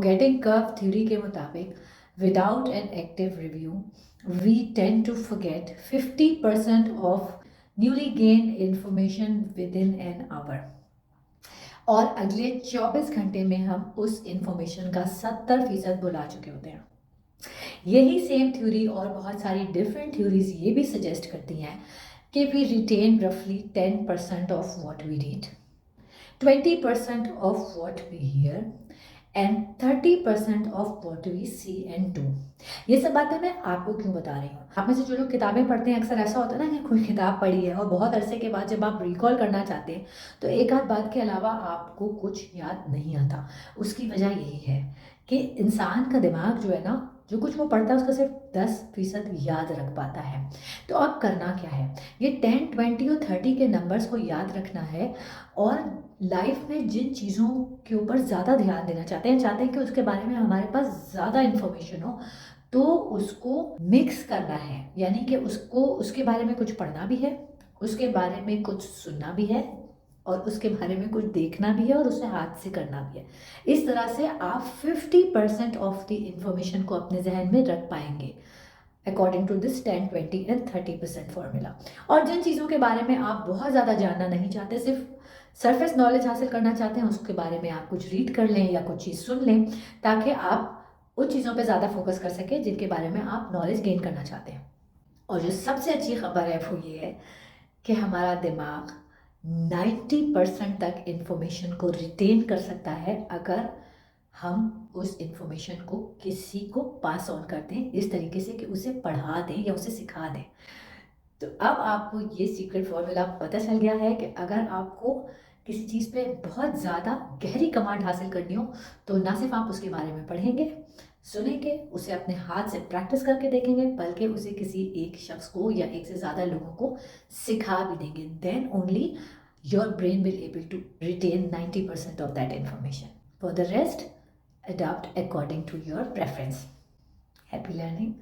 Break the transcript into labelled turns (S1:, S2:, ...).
S1: Forgetting curve theory के मुताबिक without an active review we tend to forget 50% of newly gain information within an hour, और अगले 24 घंटे में हम उस इंफॉर्मेशन का 70% भुला चुके होते हैं। यही सेम थ्योरी और बहुत सारी डिफरेंट थ्योरीज ये भी सजेस्ट करती हैं कि वी रिटेन रफली 10% of what we read, 20% of what we hear and 30% of what we see and do. ये सब बातें मैं आपको क्यों बता रही हूँ? आप में से जो लोग किताबें पढ़ते हैं, अक्सर ऐसा होता है ना कि कोई किताब पढ़ी है और बहुत अरसे के बाद जब आप रिकॉल करना चाहते हैं तो एक आध बात के अलावा आपको कुछ याद नहीं आता। उसकी वजह यही है कि इंसान का दिमाग जो है ना, जो कुछ वो पढ़ता है उसका सिर्फ 10% याद रख पाता है। तो अब करना क्या है, ये 10, 20 और 30 के नंबर्स को याद रखना है और लाइफ में जिन चीज़ों के ऊपर ज़्यादा ध्यान देना चाहते हैं कि उसके बारे में हमारे पास ज़्यादा इन्फॉर्मेशन हो, तो उसको मिक्स करना है। यानी कि उसको उसके बारे में कुछ पढ़ना भी है, उसके बारे में कुछ सुनना भी है और उसके बारे में कुछ देखना भी है और उसे हाथ से करना भी है। इस तरह से आप 50% ऑफ द इंफॉर्मेशन को अपने जहन में रख पाएंगे according to this 10, 20 and 30% formula. और जिन चीज़ों के बारे में आप बहुत ज़्यादा जानना नहीं चाहते, सिर्फ सरफेस नॉलेज हासिल करना चाहते हैं, उसके बारे में आप कुछ रीड कर लें या कुछ चीज़ सुन लें ताकि आप उन चीज़ों पे ज़्यादा फोकस कर सकें जिनके बारे में आप नॉलेज गेन करना चाहते हैं। और जो सबसे अच्छी खबर है वो ये है कि हमारा दिमाग 90% तक इन्फॉर्मेशन को रिटेन कर सकता है अगर हम उस इन्फॉर्मेशन को किसी को पास ऑन कर दें, इस तरीके से कि उसे पढ़ा दें या उसे सिखा दें। तो अब आपको ये सीक्रेट फॉर्मूला पता चल गया है कि अगर आपको किसी चीज़ पे बहुत ज़्यादा गहरी कमांड हासिल करनी हो तो ना सिर्फ आप उसके बारे में पढ़ेंगे, सुनेंगे, उसे अपने हाथ से प्रैक्टिस करके देखेंगे, बल्कि उसे किसी एक शख्स को या एक से ज़्यादा लोगों को सिखा भी देंगे। Then only your brain will able to retain 90% of that information. For the rest, adopt according to your preference. Happy learning.